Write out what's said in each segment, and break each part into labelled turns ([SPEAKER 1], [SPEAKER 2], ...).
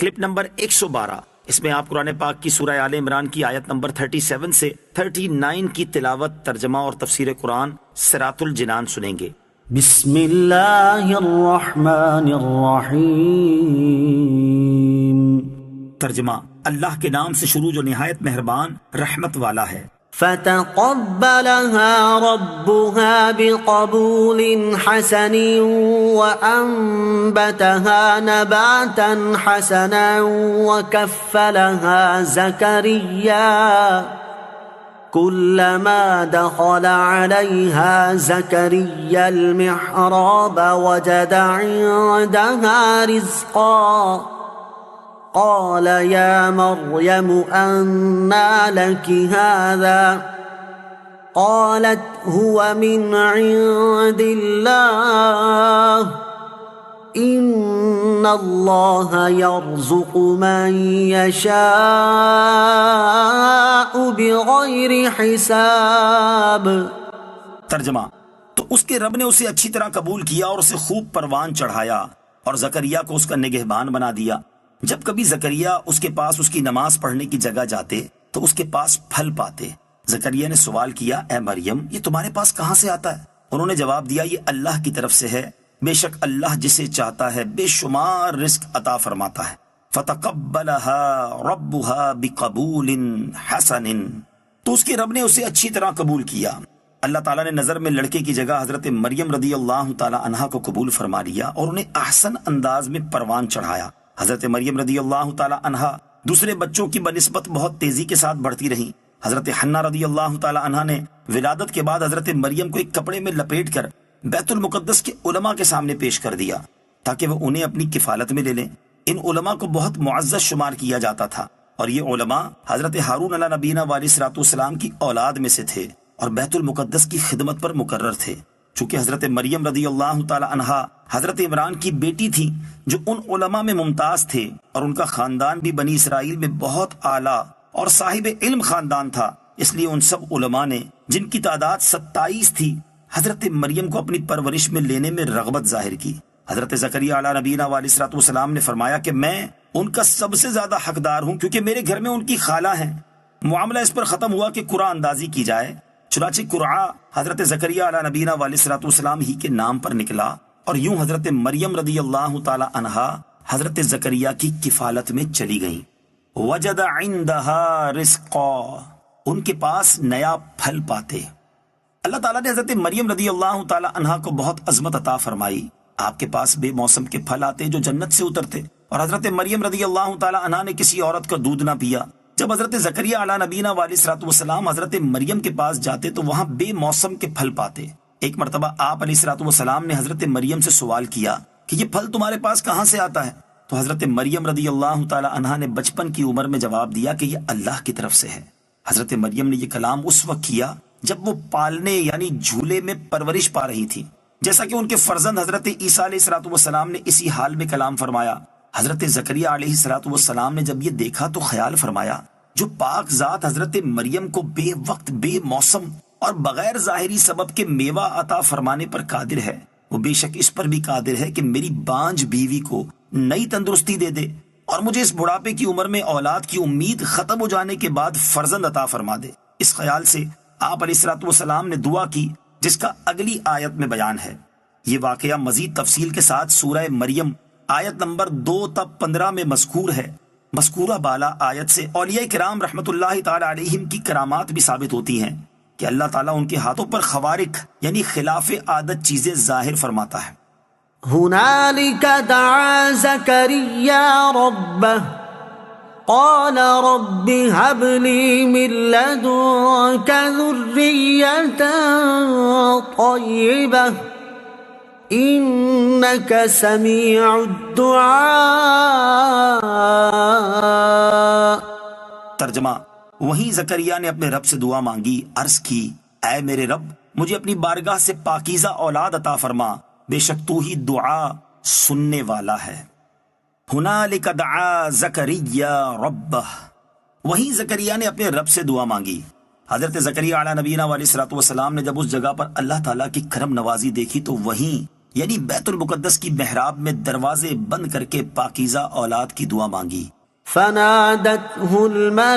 [SPEAKER 1] Clip number 112، اس میں آپ قرآن پاک کی سورہ آل عمران کی آیت نمبر 37 سے 39 کی تلاوت، ترجمہ اور تفسیر قرآن صراط الجنان سنیں گے۔
[SPEAKER 2] بسم اللہ الرحمن الرحیم۔
[SPEAKER 1] ترجمہ: اللہ کے نام سے شروع جو نہایت مہربان رحمت والا ہے۔
[SPEAKER 2] فتقبلها ربها بقبول حسن وأنبتها نباتا حسنا وكفلها زكريا كلما دخل عليها زكريا المحراب وجد عندها رزقا قال يا مريم أنى لك هذا قالت هو من عند الله إن الله يرزق من يشاء بغير حساب۔
[SPEAKER 1] ترجمہ: تو اس کے رب نے اسے اچھی طرح قبول کیا اور اسے خوب پروان چڑھایا اور زکریا کو اس کا نگہبان بنا دیا۔ جب کبھی زکریا اس کے پاس اس کی نماز پڑھنے کی جگہ جاتے تو اس کے پاس پھل پاتے۔ زکریا نے سوال کیا، اے مریم، یہ تمہارے پاس کہاں سے آتا ہے؟ انہوں نے جواب دیا، یہ اللہ کی طرف سے ہے، بے شک اللہ جسے چاہتا ہے بے شمار رزق عطا فرماتا ہے۔ فتقبلها ربها بقبول حسن، تو اس کے رب نے اسے اچھی طرح قبول کیا۔ اللہ تعالیٰ نے نظر میں لڑکے کی جگہ حضرت مریم رضی اللہ تعالی عنہا کو قبول فرما لیا اور انہیں احسن انداز میں پروان چڑھایا۔ حضرت مریم رضی اللہ تعالی عنہا دوسرے بچوں کی بنسبت بہت تیزی کے ساتھ بڑھتی رہیں۔ حضرت حنا رضی اللہ تعالی عنہا نے ولادت کے بعد حضرت مریم کو ایک کپڑے میں لپیٹ کر بیت المقدس کے علماء کے سامنے پیش کر دیا تاکہ وہ انہیں اپنی کفالت میں لے لیں۔ ان علماء کو بہت معزز شمار کیا جاتا تھا اور یہ علماء حضرت ہارون علیہ نبینا علیہ الصلوۃ والسلام کی اولاد میں سے تھے اور بیت المقدس کی خدمت پر مقرر تھے۔ چونکہ حضرت مریم رضی اللہ تعالی عنہا حضرت عمران کی بیٹی تھی جو ان علماء میں ممتاز تھے اور ان کا خاندان بھی بنی اسرائیل میں بہت اعلیٰ اور صاحب علم خاندان تھا، اس لیے ان سب علماء نے، جن کی تعداد 27 تھی، حضرت مریم کو اپنی پرورش میں لینے میں رغبت ظاہر کی۔ حضرت زکریا علیہ نبینا علیہ الصلوۃ والسلام نے فرمایا کہ میں ان کا سب سے زیادہ حقدار ہوں کیونکہ میرے گھر میں ان کی خالہ ہیں۔ معاملہ اس پر ختم ہوا کہ قرعہ اندازی کی جائے، چنانچہ قرعہ حضرت زکریا علیہ نبینا علیہ الصلوۃ والسلام ہی کے نام پر نکلا اور یوں حضرت مریم رضی اللہ تعالی عنہا حضرت زکریا کی کفالت میں چلی گئیں۔ وجد عندها رزقا، ان کے پاس نیا پھل پاتے۔ اللہ تعالیٰ نے حضرت مریم رضی اللہ تعالی عنہا کو بہت عظمت عطا فرمائی۔ آپ کے پاس بے موسم کے پھل آتے جو جنت سے اترتے، اور حضرت مریم رضی اللہ تعالی عنہا نے کسی عورت کا دودھ نہ پیا۔ جب حضرت زکریا علیہ نبینا علیہ الصلوۃ والسلام حضرت مریم کے پاس جاتے تو وہاں بے موسم کے پھل پاتے۔ ایک مرتبہ آپ علیہ الصلوۃ والسلام نے حضرت مریم سے سوال کیا کہ یہ پھل تمہارے پاس کہاں سے آتا ہے؟ تو حضرت مریم رضی اللہ تعالی عنہا نے بچپن کی عمر میں جواب دیا کہ یہ اللہ کی طرف سے ہے۔ حضرت مریم نے یہ کلام اس وقت کیا جب وہ پالنے یعنی جھولے میں پرورش پا رہی تھی، جیسا کہ ان کے فرزند حضرت عیسیٰ علیہ الصلوۃ والسلام نے اسی حال میں کلام فرمایا۔ حضرت زکریا علیہ الصلوۃ والسلام نے جب یہ دیکھا تو خیال فرمایا، جو پاک ذات حضرت مریم کو بے وقت بے موسم اور بغیر ظاہری سبب کے میوہ عطا فرمانے پر قادر ہے، وہ بے شک اس پر بھی قادر ہے کہ میری بانج بیوی کو نئی تندرستی دے دے اور مجھے اس بڑھاپے کی عمر میں اولاد کی امید ختم ہو جانے کے بعد فرزند عطا فرما دے۔ اس خیال سے آپ علیہ الصلوۃ والسلام نے دعا کی جس کا اگلی آیت میں بیان ہے۔ یہ واقعہ مزید تفصیل کے ساتھ سورہ مریم آیت نمبر 2 تا 15 میں مذکور ہے۔ مذکورہ بالا آیت سے اولیاء کرام رحمت اللہ تعالی علیہم کی کرامات بھی ثابت ہوتی ہیں کہ اللہ تعالیٰ ان کے ہاتھوں پر خوارق یعنی خلاف عادت چیزیں ظاہر فرماتا ہے۔
[SPEAKER 2] هنالك دعا زكريا ربه قال رب هب لي من لدنك ذرية طيبة إنك سميع الدعاء۔
[SPEAKER 1] ترجمہ: وہیں زکریا نے اپنے رب سے دعا مانگی، عرض کی، اے میرے رب مجھے اپنی بارگاہ سے پاکیزہ اولاد عطا فرما، بے شک تو ہی دعا سننے والا ہے۔ ہنالک دعا زکریا ربہ، وہیں زکریا نے اپنے رب سے دعا مانگی۔ حضرت زکریا علیہ نبینا علیہ الصلوۃ والسلام نے جب اس جگہ پر اللہ تعالیٰ کی کرم نوازی دیکھی تو وہیں یعنی بیت المقدس کی محراب میں دروازے بند کر کے پاکیزہ اولاد کی دعا مانگی۔
[SPEAKER 2] فنادته الملائكة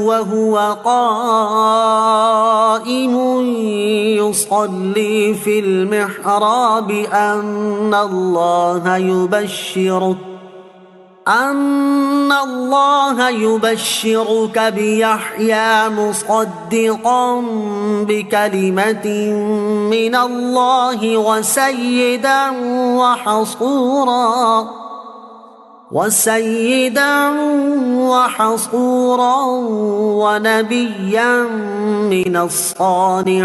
[SPEAKER 2] وهو قائم يصلي في المحراب أن الله يبشرك بيحيى مصدقا بكلمة من الله وسيدا وحصورا ونبيا من الصالحين۔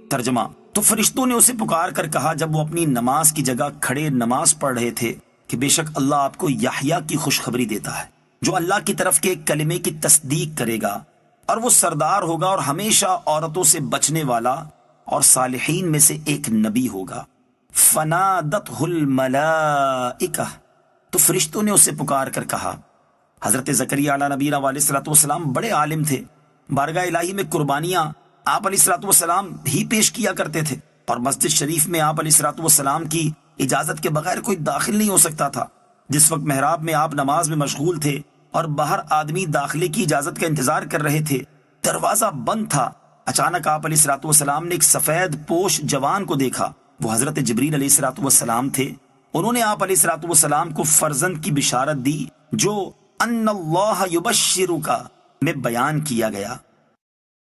[SPEAKER 1] ترجمہ، تو فرشتوں نے اسے پکار کر کہا جب وہ اپنی نماز کی جگہ کھڑے نماز پڑھ رہے تھے کہ بے شک اللہ آپ کو یحییٰ کی خوشخبری دیتا ہے جو اللہ کی طرف کے ایک کلمے کی تصدیق کرے گا، اور وہ سردار ہوگا اور ہمیشہ عورتوں سے بچنے والا اور صالحین میں سے ایک نبی ہوگا۔ فنادتہ الملائکہ، تو فرشتوں نے اسے پکار کر کہا۔ حضرت زکریا علیہ نبینا علیہ الصلوۃ والسلام بڑے عالم تھے، بارگاہ الہی میں قربانیاں آپ علیہ الصلوۃ والسلام ہی پیش کیا کرتے تھے، اور مسجد شریف میں آپ علیہ الصلوۃ والسلام کی اجازت کے بغیر کوئی داخل نہیں ہو سکتا تھا۔ جس وقت محراب میں آپ نماز میں مشغول تھے اور باہر آدمی داخلے کی اجازت کا انتظار کر رہے تھے، دروازہ بند تھا، اچانک آپ علیہ الصلوۃ والسلام نے ایک سفید پوش جوان کو دیکھا۔ وہ حضرت جبریل علیہ الصلوۃ والسلام تھے۔ انہوں نے آپ علیہ الصلوۃ والسلام کو فرزند کی بشارت دی جو ان اللہ یبشرک میں بیان کیا گیا۔